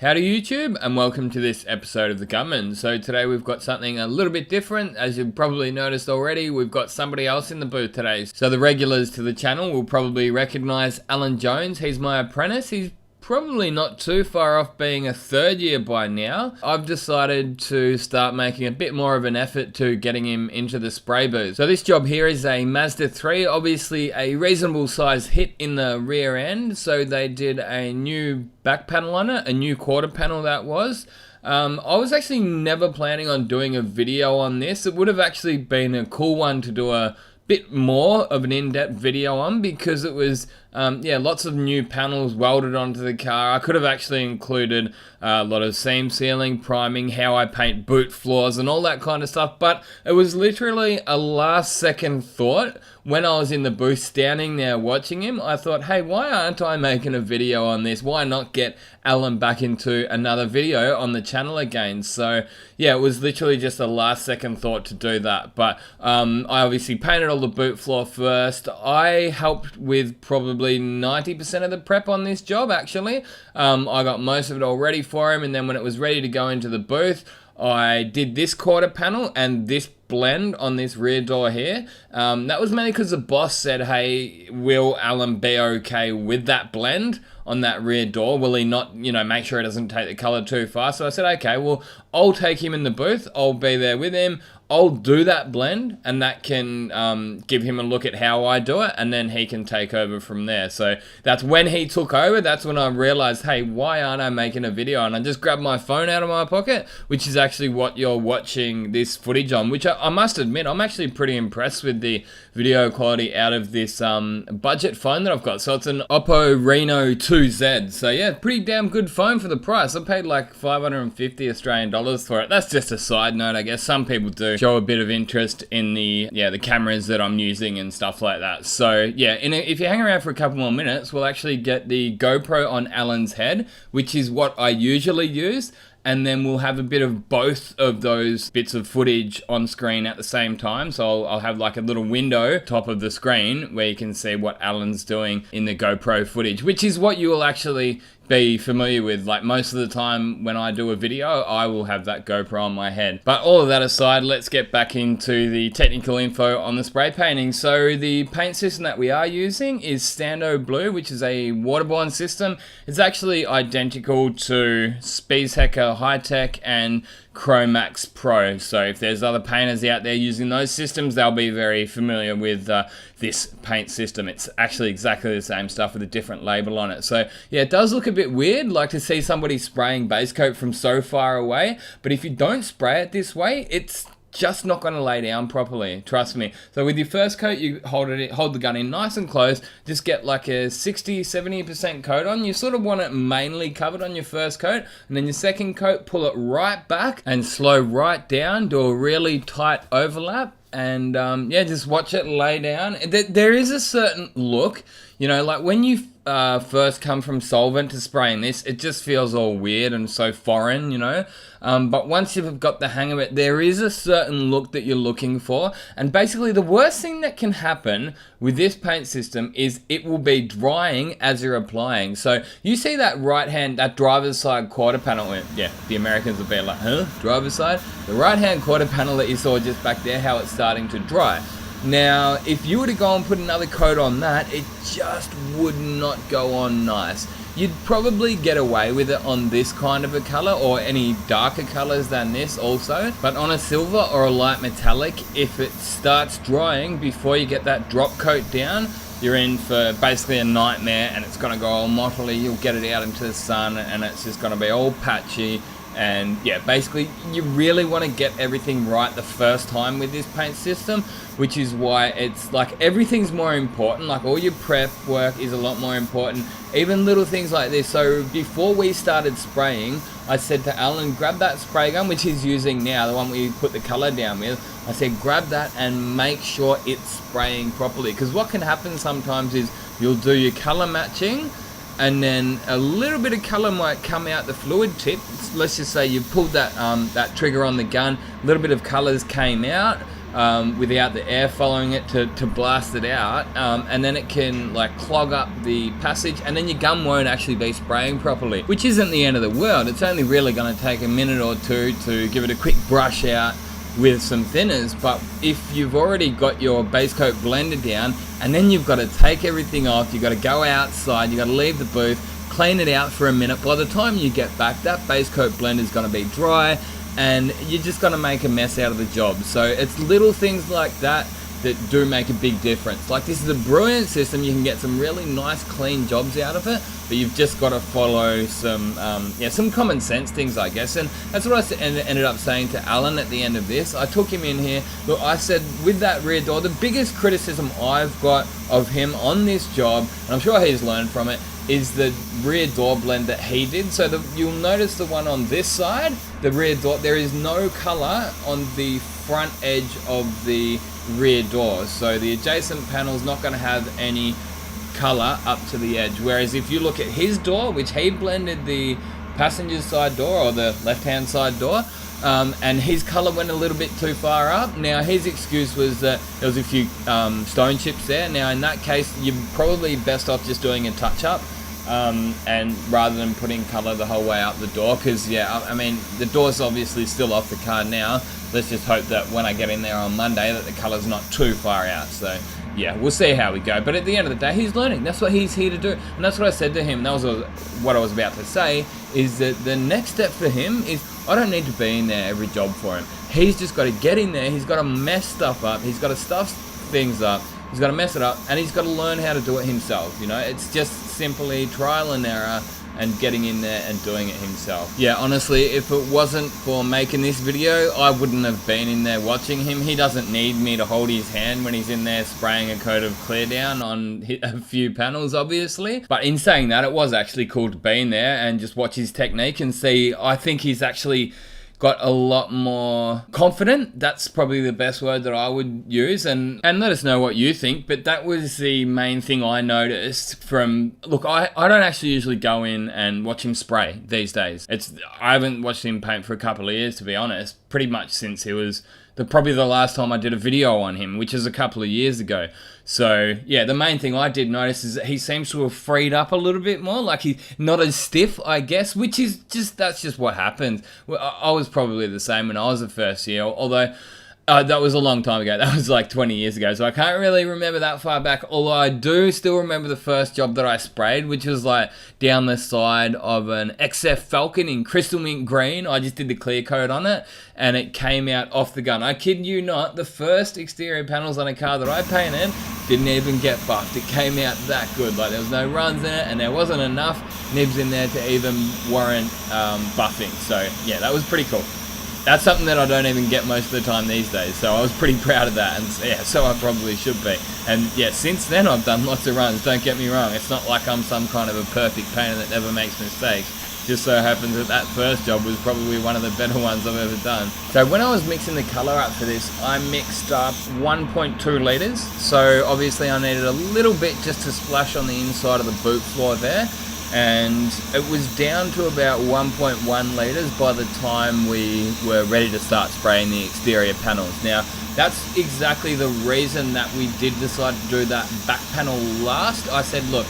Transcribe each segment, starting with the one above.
Howdy YouTube, and welcome to this episode of the Gunman. So today we've got something a little bit different. As you've probably noticed already, we've got somebody else in the booth today. So the regulars to the channel will probably recognize Alan Jones. He's my apprentice. He's probably not too far off being a third year by now. I've decided to start making a bit more of an effort to getting him into the spray booth. So this job here is a Mazda 3, obviously a reasonable size hit in the rear end. So they did a new back panel on it, a new quarter panel that was. I was actually never planning on doing a video on this. It would have actually been a cool one to do a bit more of an in-depth video on, because it was lots of new panels welded onto the car. I could have actually included a lot of seam sealing, priming, how I paint boot floors and all that kind of stuff, but it was literally a last second thought when I was in the booth standing there watching him. I thought, hey, why aren't I making a video on this? Why not get Alan back into another video on the channel again? So yeah, it was literally just a last second thought to do that. But I obviously painted all the boot floor first. I helped with probably 90% of the prep on this job actually. I got most of it all ready for him, and then when it was ready to go into the booth, I did this quarter panel and this blend on this rear door here. That was mainly because the boss said, hey, will Alan be okay with that blend on that rear door? Will he not, make sure it doesn't take the color too far? So I said, okay, well, I'll take him in the booth. I'll be there with him. I'll do that blend, and that can give him a look at how I do it, and then he can take over from there. So that's when he took over. That's when I realized, hey, why aren't I making a video? And I just grabbed my phone out of my pocket, which is actually what you're watching this footage on, which I must admit, I'm actually pretty impressed with the video quality out of this budget phone that I've got. So it's an Oppo Reno 2Z. So yeah, pretty damn good phone for the price. I paid like 550 Australian dollars for it. That's just a side note, I guess. Some people do show a bit of interest in the cameras that I'm using and stuff like that. So yeah, if you hang around for a couple more minutes, we'll actually get the GoPro on Alan's head, which is what I usually use. And then we'll have a bit of both of those bits of footage on screen at the same time. So I'll have like a little window top of the screen where you can see what Alan's doing in the GoPro footage, which is what you will actually be familiar with. Like most of the time when I do a video, I will have that GoPro on my head. But all of that aside, let's get back into the technical info on the spray painting. So the paint system that we are using is Stando Blue, which is a waterborne system. It's actually identical to Speedsecker High-Tech and Chromax Pro. So if there's other painters out there using those systems, they'll be very familiar with this paint system. It's actually exactly the same stuff with a different label on it. So yeah, it does look a bit weird, like to see somebody spraying base coat from so far away, but if you don't spray it this way, it's just not going to lay down properly, trust me. So with your first coat, you hold the gun in nice and close, just get like a 60-70% coat on. You sort of want it mainly covered on your first coat, and then your second coat, pull it right back and slow right down, do a really tight overlap, and just watch it lay down. There is a certain look, like when you first come from solvent to spraying this, it just feels all weird and so foreign, but once you've got the hang of it, there is a certain look that you're looking for. And basically the worst thing that can happen with this paint system is it will be drying as you're applying. So you see that that driver's side quarter panel, yeah, the Americans will be like, huh, driver's side? The right hand quarter panel that you saw just back there, how it's starting to dry. Now, if you were to go and put another coat on that, it just would not go on nice. You'd probably get away with it on this kind of a color, or any darker colors than this also. But on a silver or a light metallic, if it starts drying before you get that drop coat down, you're in for basically a nightmare, and it's gonna go all mottly. You'll get it out into the sun and it's just gonna be all patchy. And yeah, basically you really want to get everything right the first time with this paint system, which is why it's like everything's more important. Like all your prep work is a lot more important, even little things like this. So before we started spraying, I said to Alan, grab that spray gun, which he's using now, the one we put the color down with. I said, grab that and make sure it's spraying properly, because what can happen sometimes is you'll do your color matching, and then a little bit of color might come out the fluid tip. Let's just say you pulled that that trigger on the gun, a little bit of colors came out, without the air following it to blast it out, and then it can like clog up the passage, and then your gun won't actually be spraying properly, which isn't the end of the world. It's only really going to take a minute or two to give it a quick brush out with some thinners. But if you've already got your base coat blended down, and then you've got to take everything off, you've got to go outside, you've got to leave the booth, clean it out for a minute, by the time you get back, that base coat blend is going to be dry, and you're just going to make a mess out of the job. So it's little things like that that do make a big difference. Like, this is a brilliant system. You can get some really nice clean jobs out of it, but you've just got to follow some some common sense things, I guess. And that's what I ended up saying to Alan at the end of this. I took him in here. Look, I said, with that rear door, the biggest criticism I've got of him on this job, and I'm sure he's learned from it, is the rear door blend that he did. So you'll notice the one on this side, the rear door, there is no color on the front edge of the rear door. So the adjacent panel is not going to have any color up to the edge. Whereas if you look at his door, which he blended the passenger side door, or the left-hand side door, and his color went a little bit too far up. Now, his excuse was that there was a few stone chips there. Now, in that case, you're probably best off just doing a touch-up, and rather than putting color the whole way out the door, because I mean, the door's obviously still off the car now. Let's just hope that when I get in there on Monday that the color's not too far out. So yeah, we'll see how we go. But at the end of the day, he's learning. That's what he's here to do. And that's what I said to him. That was what I was about to say, is that the next step for him is, I don't need to be in there every job for him. He's just got to get in there. He's got to mess stuff up. He's got to stuff things up. He's got to mess it up, and he's got to learn how to do it himself. You know, it's just simply trial and error and getting in there and doing it himself. Yeah, honestly, if it wasn't for making this video, I wouldn't have been in there watching him. He doesn't need me to hold his hand when he's in there spraying a coat of clear down on a few panels, obviously. But in saying that, it was actually cool to be in there and just watch his technique and see. I think he's actually got a lot more confident. That's probably the best word that I would use, and let us know what you think. But that was the main thing I noticed from, look, I don't actually usually go in and watch him spray these days. I haven't watched him paint for a couple of years, to be honest, pretty much since he was probably the last time I did a video on him, which is a couple of years ago. So yeah, the main thing I did notice is that he seems to have freed up a little bit more, like he's not as stiff, I guess, which is that's just what happens. Well, I was probably the same when I was the first year, although that was a long time ago. That was like 20 years ago, so I can't really remember that far back, although I do still remember the first job that I sprayed, which was like down the side of an XF Falcon in crystal mint green. I just did the clear coat on it, and it came out off the gun. I kid you not, the first exterior panels on a car that I painted didn't even get buffed. It came out that good. Like, there was no runs in it, and there wasn't enough nibs in there to even warrant buffing. So yeah, that was pretty cool. That's something that I don't even get most of the time these days, so I was pretty proud of that, and yeah, so I probably should be. And yeah, since then I've done lots of runs, don't get me wrong. It's not like I'm some kind of a perfect painter that never makes mistakes. Just so happens that that first job was probably one of the better ones I've ever done. So when I was mixing the color up for this, I mixed up 1.2 liters. So obviously I needed a little bit just to splash on the inside of the boot floor there. And it was down to about 1.1 liters by the time we were ready to start spraying the exterior panels. Now, that's exactly the reason that we did decide to do that back panel last. I said, look,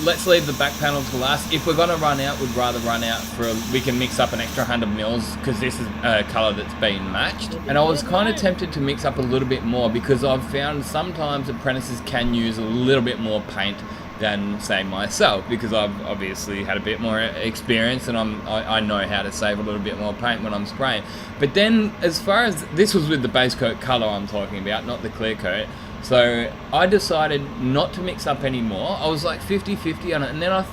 let's leave the back panel to last. If we're gonna run out, we'd rather run out we can mix up an extra 100 mils, because this is a color that's been matched. And I was kind of tempted to mix up a little bit more, because I've found sometimes apprentices can use a little bit more paint than, say, myself, because I've obviously had a bit more experience, and I know how to save a little bit more paint when I'm spraying. But then, as far as this was with the base coat color I'm talking about, not the clear coat, so I decided not to mix up anymore. I was like 50-50 on it, and then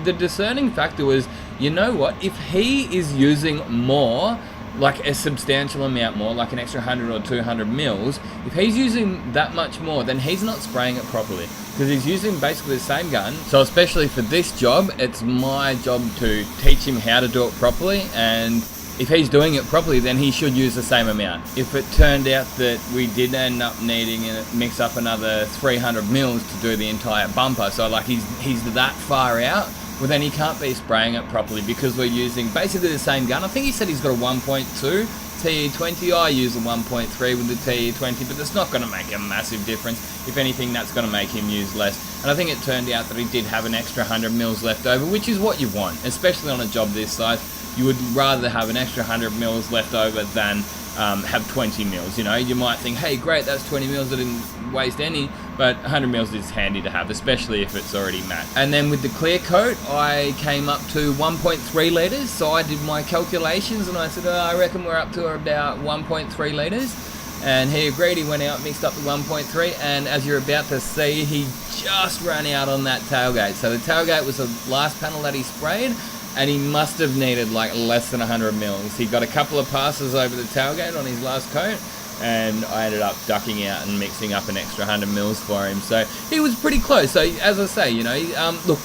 the discerning factor was, you know what, if he is using more, like a substantial amount more, like an extra 100 or 200 mils, if he's using that much more, then he's not spraying it properly, because he's using basically the same gun. So especially for this job, it's my job to teach him how to do it properly, and if he's doing it properly, then he should use the same amount. If it turned out that we did end up needing to mix up another 300 mils to do the entire bumper, so like he's that far out, well then he can't be spraying it properly, because we're using basically the same gun. I think he said he's got a 1.2 TE20. I use a 1.3 with the TE20, but that's not going to make a massive difference. If anything, that's going to make him use less. And I think it turned out that he did have an extra 100 mils left over, which is what you want, especially on a job this size. You would rather have an extra 100 mils left over than have 20 mils. You know, you might think, hey, great, that's 20 mils, I didn't waste any, but 100 mils is handy to have, especially if it's already matte. And then with the clear coat, I came up to 1.3 litres, so I did my calculations and I said, I reckon we're up to about 1.3 litres. And he agreed. He went out, mixed up the 1.3, and as you're about to see, he just ran out on that tailgate. So the tailgate was the last panel that he sprayed, and he must have needed like less than 100 mils. He got a couple of passes over the tailgate on his last coat, and I ended up ducking out and mixing up an extra 100 mils for him. So he was pretty close. So as I say, you know, look,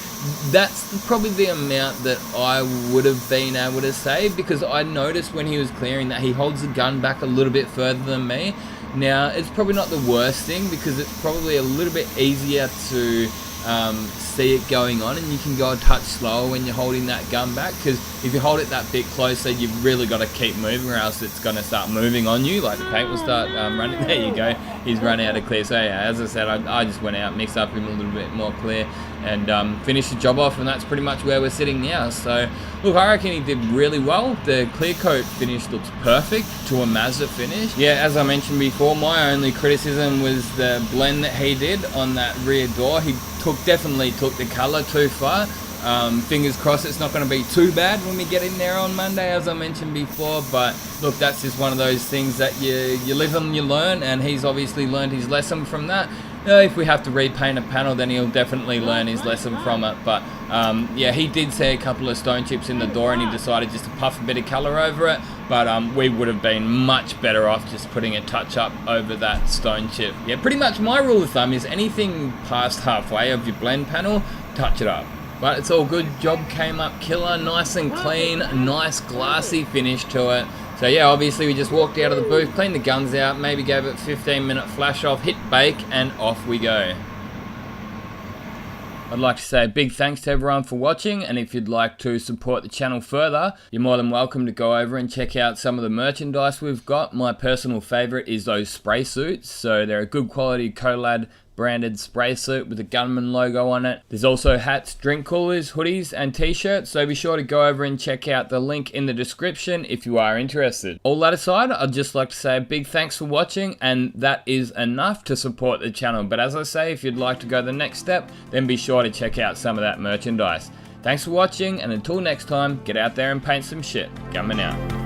that's probably the amount that I would have been able to save, because I noticed when he was clearing that he holds the gun back a little bit further than me. Now, it's probably not the worst thing, because it's probably a little bit easier to see it going on, and you can go a touch slower when you're holding that gun back, because if you hold it that bit closer, you've really got to keep moving, or else it's going to start moving on you, like the paint will start running. There you go, he's run out of clear. So yeah, as I said, I just went out, mixed up him a little bit more clear, and finished the job off, and that's pretty much where we're sitting now. So look, I reckon he did really well. The clear coat finish looks perfect to a Mazda finish. Yeah, as I mentioned before, my only criticism was the blend that he did on that rear door. He definitely took the color too far. Fingers crossed it's not going to be too bad when we get in there on Monday, as I mentioned before. But look, that's just one of those things that you live and you learn, and he's obviously learned his lesson from that. If we have to repaint a panel, then he'll definitely learn his lesson from it. But yeah, he did see a couple of stone chips in the door, and he decided just to puff a bit of color over it. But we would have been much better off just putting a touch up over that stone chip. Yeah, pretty much my rule of thumb is anything past halfway of your blend panel, touch it up. But it's all good. Job came up killer, nice and clean, nice glassy finish to it. So yeah, obviously we just walked out of the booth, cleaned the guns out, maybe gave it a 15-minute flash off, hit bake, and off we go. I'd like to say a big thanks to everyone for watching, and if you'd like to support the channel further, you're more than welcome to go over and check out some of the merchandise we've got. My personal favourite is those spray suits, so they're a good quality Colad branded spray suit with the Gunman logo on it. There's also hats, drink coolers, hoodies, and t-shirts, so be sure to go over and check out the link in the description if you are interested. All that aside, I'd just like to say a big thanks for watching, and that is enough to support the channel. But as I say, if you'd like to go the next step, then be sure to check out some of that merchandise. Thanks for watching, and until next time, get out there and paint some shit. Gunman out.